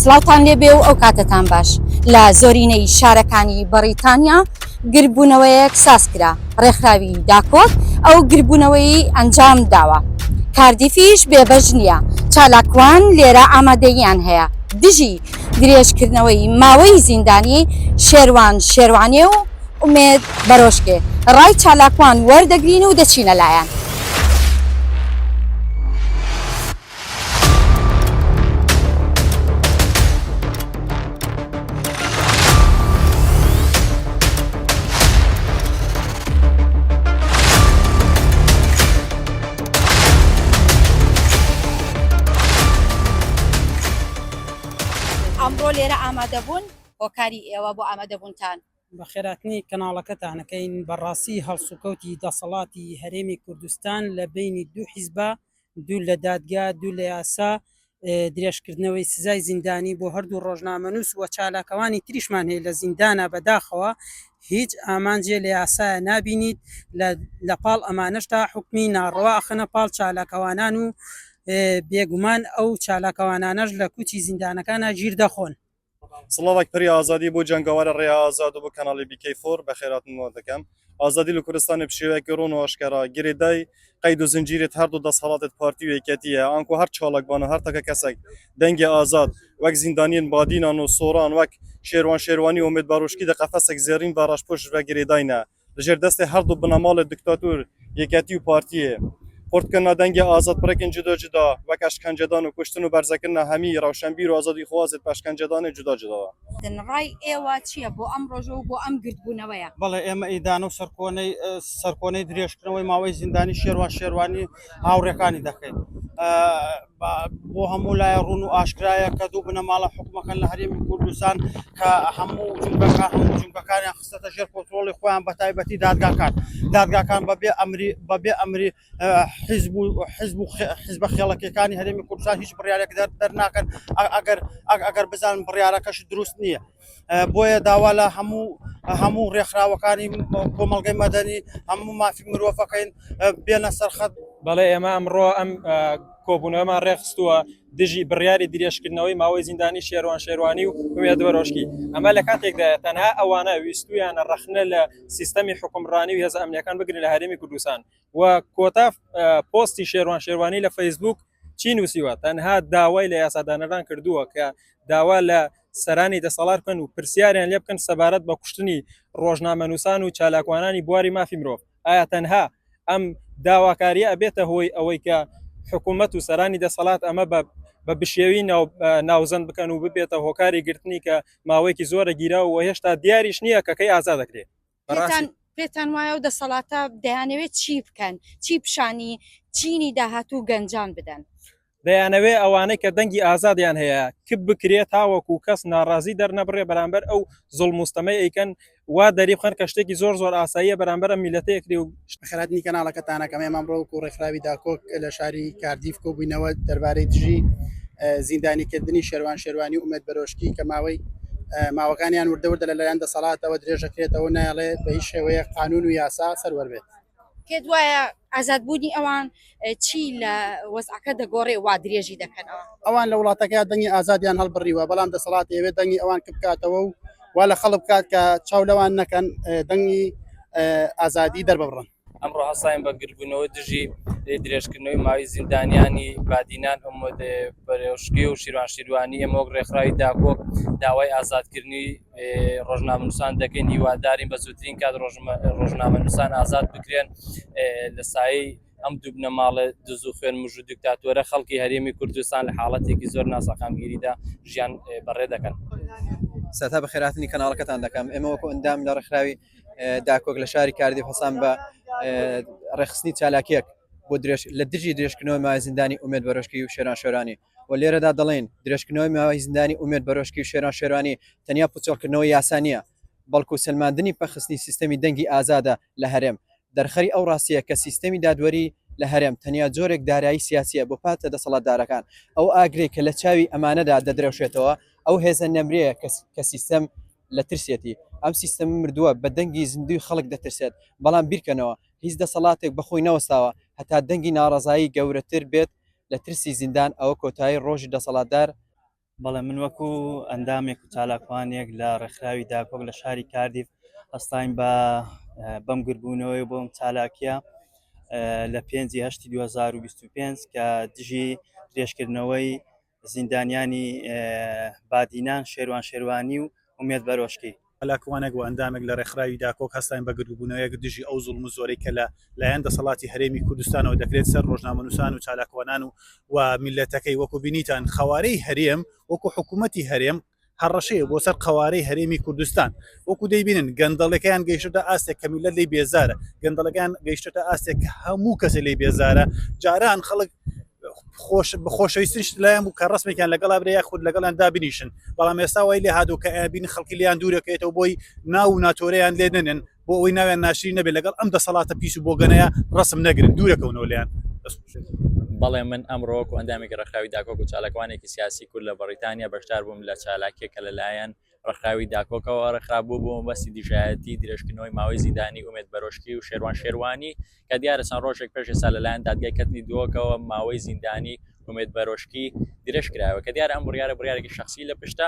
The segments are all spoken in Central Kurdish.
سڵاوتان لێبێ و ئەو کاتتان باش لە زۆرینەی شارەکانی بەریتانیا گربوونەوەیەک ساز کرا ڕێکخراوی داکۆک ئەو گربوونەوەی ئەنجام داوە کاردیفیش بێبەش نییە چالاکوان لێرە ئامادەییان هەیە دژی درێژکردنەوەی ماوەی زیندانی شێروان شێروانێ و ئومێد بەرۆشکێ ڕای چالاکوان وەردەگرین و دەچینە لایەن ئەمڕۆ لێرە ئامادەبوون هۆکاری ئێوە بۆ ئامادەبوونتان بە خێراتنی کەناڵەکەتانەکەین بەڕاستی هەڵسوکەوتی دەسەڵاتی هەرێمی کوردستان لە بینی دوو حیزبە دوو لە دادگا دوو لە یاسا درێژکردنەوەی سزای زیندانی بۆ هەردوو ڕۆژنامەنووس وە چالاکەوانی تریشمان هەیە لە زیندانە بەداخەوە هیچ ئامانجێ لە یاسایە نابینیت لە پاڵ ئەمانەشتا حکمی ناڕەوا ئەخەنە پاڵ چالاکەوانان و بێگومان ئەو چالاکەوانانەش لە کوچی زیندانەکانە گیر دەخۆن. سڵاوێک پڕی ئازادی بۆ جەنگاوارە ڕێ ئازاد و بۆ کەناڵی بیکەیفۆر بە خێراتنەوە دەکەم ئازادی لە کوردستانی پشێوەیەکی ڕۆن و ئاشکرا گرێدای قەید و زنجیرێت هەردوو دەسەڵاتت پارتی و یەکێتیە ئەنکو هەر چاڵکبان و هەر تەکە کەسێک دەنگی ئازاد وەک زیندانیین بادینان و سۆران وەک شێروان شێروانی و ئومێد باڕۆشکی دە قەفەسێک زێڕین بە ڕاشپۆش بە گرێداینە لەژێر دەستی هەردوو بنەماڵی دیکتاتور یەکێتی و پارتیە قورتکردنا دەنگی ئازاد پرێکن جدا جدا وەک ئەشکەنجەدان و کوشتن و بەرزەکردنا هەمی ڕەوشەنبیر و ئازادی خوازت پەشکەنجەدانی جدا جداوە ڕای ئێوە چییە بۆ ئەم ڕۆژە و بۆ ئەم گرتبوونەوەیە بەڵێ ئێمە ئیدان و سەرکۆنەی درێژکردنەوەی ماوەی زیندانی شێروان شێروانی هاوڕێکانی دەکەین بۆ هەموو لایە ڕوون و ئاشکرایە کە دوو بنەماڵە حکومەکەن لە هەرێمی کوردستان کە هەموو جنگەکانیان خستەتە ژێر کۆنتڕۆڵی خۆیان بە تایبەتی دادگاکان بەبێ ئەمری حیزبە خێڵەکیەکانی هەرێمی کوردستان هیچ بڕیارێک دەرناکەن ئەگەر بزانن بڕیارەکەش دروست نییە بۆیە داوا لە هەموو ڕێکخراوەکانی کۆمەڵگەی مەدەنی هەموو مافی مرۆڤەکەین بێنە سەرخەت. بەڵێ ئێمە ئەمڕۆ ئەم کۆبوونەوەمان ڕێخستووە دژی بڕیاری درێژکردنەوەی ماوەی زیندانی شێروان شێروانی و ئومێد بەرۆشکی ئەمە لە کاتێکدا تەنها ئەوانە ویستویانە ڕەخنە لە سیستەمی حکومڕانی و هێزە ئەمنیەکان بگرن لە هەرێمی کوردستان و کۆتا پۆستی شێروان شێروانی لە فەیسبوک چی نووسیوە تەنها داوای لە یاسادانەران کردووە کە داوا لە سەرانی دەسەڵات بکەن و پرسیاریان لێ بکەن سەبارەت بە کوشتنی ڕۆژنامەنووسان و چالاکوانانی بواری مافی مرۆڤ ئایا تەنها ئەم داواکاریە ئەبێتە هۆی ئەوەی کە حکوومەت و سەرانی دەسەڵات ئەمە بە بشێوی ناوزەند بکەن و ببێتە هۆکاری گرتنی کە ماوەیەکی زۆرە گیرا و هێشتا دیاریش نییە کەکەی ئازا دەکرێت پێتان وایە و دەسەڵاتە دەیانەوێت چی بکەن چی پیشانی چینی داهاتوو گەنجان بدەن دەیانەوێ ئەوانەی کە دەنگی ئازادیان هەیە کب بکرێت تاوەکو کەس ناڕازی دەرنەبڕێ بەرامبەر ئەو زوڵموستەمەی ئەیکەن وا دەری بخەن کە شتێکی زۆر ئاساییە بەرامبەر میلەتەیەکری و خێراتنی کەناڵەکەتانەکەم ئێمەڕۆک و ڕێکخراوی داکۆک لە شاری کاردیف کۆبووینەوە دەربارەی دژی زیندانیکردنی شێروان شێروانی و ئومێد بەرۆشکی کە ماوەکانیان وردەوردە لەلایەن دەسەڵاتەوە درێژەکرێتەوە ناڵێ بە هیچ شێوەیە قانون و یاسا سەروەربێت. پێت وایە ئازادبوونی ئەوان چی لە وەزعەکە دەگۆڕێ وا درێژی دەکەنەوە ئەوان لە وڵاتەکە دەنگی ئازادیان هەڵبڕیوە بەڵام دەسەڵات ئەوێت دەنگی ئەوان بکاتەوە و وا لە خەڵک بکات کە چاو لەوان نەکەن دەنگی ئازادی دەربڕن. ئەمڕۆ هەستاین بە گربوونەوە دژی درێژکردنەوەی ماوەی زیندانیانی بادینان ئەمۆد بەرۆشکی و شێروان شێروانی ئێمە وەک ڕێکخراوی داکۆک داوای ئازادکردنی ڕۆژنامەنووسان دەکەین هیوادارین بە زووترین کات ڕۆژنامەنووسان ئازاد بکرێن لە سایەی ئەم دوو بنەماڵە دز و خوێن مژ و دیکتاتۆرە خەڵکی هەرێمی کوردستان لە حاڵەتێکی زۆر ناسەقامگیریدا ژیان بەڕێ دەکەن. سەتا بە خێراتنی کەناڵەکەتان دەکەم ئێمە وەکو ئەندام لە ڕێکخراوی داکۆک لە شاری کاردیف هەسان بە ڕێخستنی چالاکیەک بۆ لە دژی درێژکردنەوەی ماوەی زیندانی ئومێد بەرۆشکی و شێروان شێروانی و لێرەدا دەڵێن درێژکردنەوەی ماوەی زیندانی ئومێد بەرۆشکی و شێروان شێروانی تەنیا پوچۆڵکردنەوەی یاسا نییە بەڵکو سلماندنی پەخستنی سیستەمی دەنگی ئازادە لە هەرێم دەرخەری ئەو ڕاستیە کە سیستەمی دادوەری لە هەرێم تەنیا جۆرێک دارایی سیاسیە بۆ پاتە دەسەڵاتدارەکان ئەو ئاگرێک کە لە چاوی ئەمانەدا دەدرێوشێتەوە ئەو هێزە نەمرەیە کە سیستەم لە ترسێتی ئەم سیستەم مردووە بە دەنگی زیندوی خەڵک دەترسێت بەڵام بیرکەنەوە هیچ دەسەڵاتێک بەخۆی نەوەستاوە هەتا دەنگی ناڕەزایی گەورەتر بێت لە ترسی زیندان ئەوە کۆتایی ڕۆژی دەسەڵاتدار بەڵێ من وەکو ئەندامێک و چالاکوانێک لە ڕێکخراوی داکۆک لە شاری کاردیف هەستاین بەم گربوونەوەی بۆم چالاکیە لە 5/8/2025 کە دژی درێژکردنەوەی زیندانیانی بادینان شێروان شێروانی و ئومێد بەرۆشکی لاکوانێک و ئەندامێک لە ڕێکخراوی داکۆک هەستاین بە گربوونەوەیەک دژی ئەو زوڵم و زۆرەی کە لە لایەن دەسەڵاتی هەرێمی کوردستانەوە دەکرێت سەر ڕۆژنامەنووسان و چالاکوانان و میلەتەکەی وەکو بینیتان خەوارەی هەرێم وەکو حکوومەتی هەرێم هەڕەشەیە بۆ سەر قەوارەی هەرێمی کوردستان وەکو دەیبینن گەندەڵەکەیان گەیشتە ئاستێک کە میلەت لی بێزارە گەندەڵەکان گەیشتە ئاستێک هەموو کەسە لی بێزارە جاران خەڵک بخۆشەویستش لایەن بوو کە ڕسمێکیان لەگەڵا برێ خودت لەگەڵیان دابنیشن بەڵام ئێستا وای لێ هادوو کە ئابین خەڵکی لیان دوورەکەێتەوە بۆی ناو و ناتۆرەیان لێ نێن بۆ ئەوی ناویان ناشری نەبێت لەگەڵ ئەم دەسەڵاتە پیس و بۆ گەنەیە ڕسم نەگرن دوورەکەونەوە لیان. بەڵێ من ئەمڕۆکو ئەندامێکی ڕێکخراوی داکۆک و چالاکوانێکی سیاسی کورد لە بەریتانیا بەشدار بووم لە چالاکیەکە لەلایەن ڕێکخراوی داکۆکەوە ڕێکخرابوو بووم بەسی دیژایەتی درێژکردنەوەی ماوەی زیندانی ئومێد بەرۆشکی و شێروان شێروانی کە دیارە چەند ڕۆژێک پێش ئێستا لەلایەن دادگای کەتنی دووەکەوە ماوەی زیندانی ئومێد بەرۆشکی درێژکراوە کە دیارە ئەم بڕیارێکی شخصی لە پشتە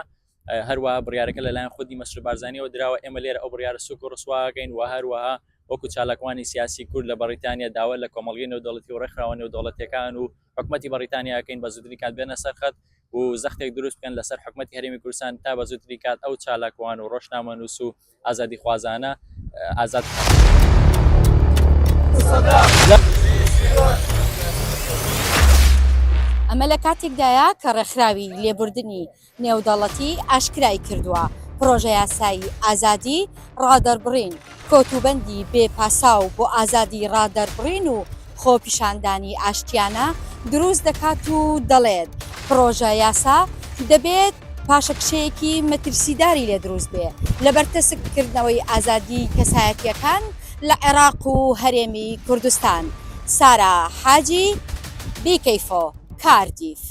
هەروەها بڕیارەکە لەلایەن خودی مەسعود بارزانیەوە دراوە ئێمە لێرە ئەو بڕیارە سوک و ڕسواکەین و هەروەها وەکو چالاکوانی سیاسی کورد لە بەریتانیا داوا لە کۆمەڵگەی نێودەوڵەتی و ڕێکخراوە نێودەوڵەتیەکان و حکومەتی بەریتانیاکەین بە زووتری کات بێنە سەرخەت و زەختێک دروست بکەن لەسەر حکومەتی هەرێمی کوردستان تا بە زووتری کات ئەو چالاکوان و ڕۆژنامەنووس و ئازادی خوازانە ئازاد ئەمە لە کاتێکدایە کە ڕێکخراوی لێبوردنی نێودەوڵەتی ئاشکرای کردووە پرۆژە یاسایی ئازادی ڕادەربڕین کۆتوبەندی بێپاسا و بۆ ئازادی ڕادەربڕین و خۆپیشاندانی ئاشتیانە دروست دەکات و دەڵێت پرۆژە یاسا دەبێت پاشەکشەیەکی مەترسیداری لێ دروست بێ لە بەرتەسکردنەوەی ئازادی کەسایەتیەکان لە عێراق و هەرێمی کوردستان. سارا حاجی بیکەیفۆ کاردیف.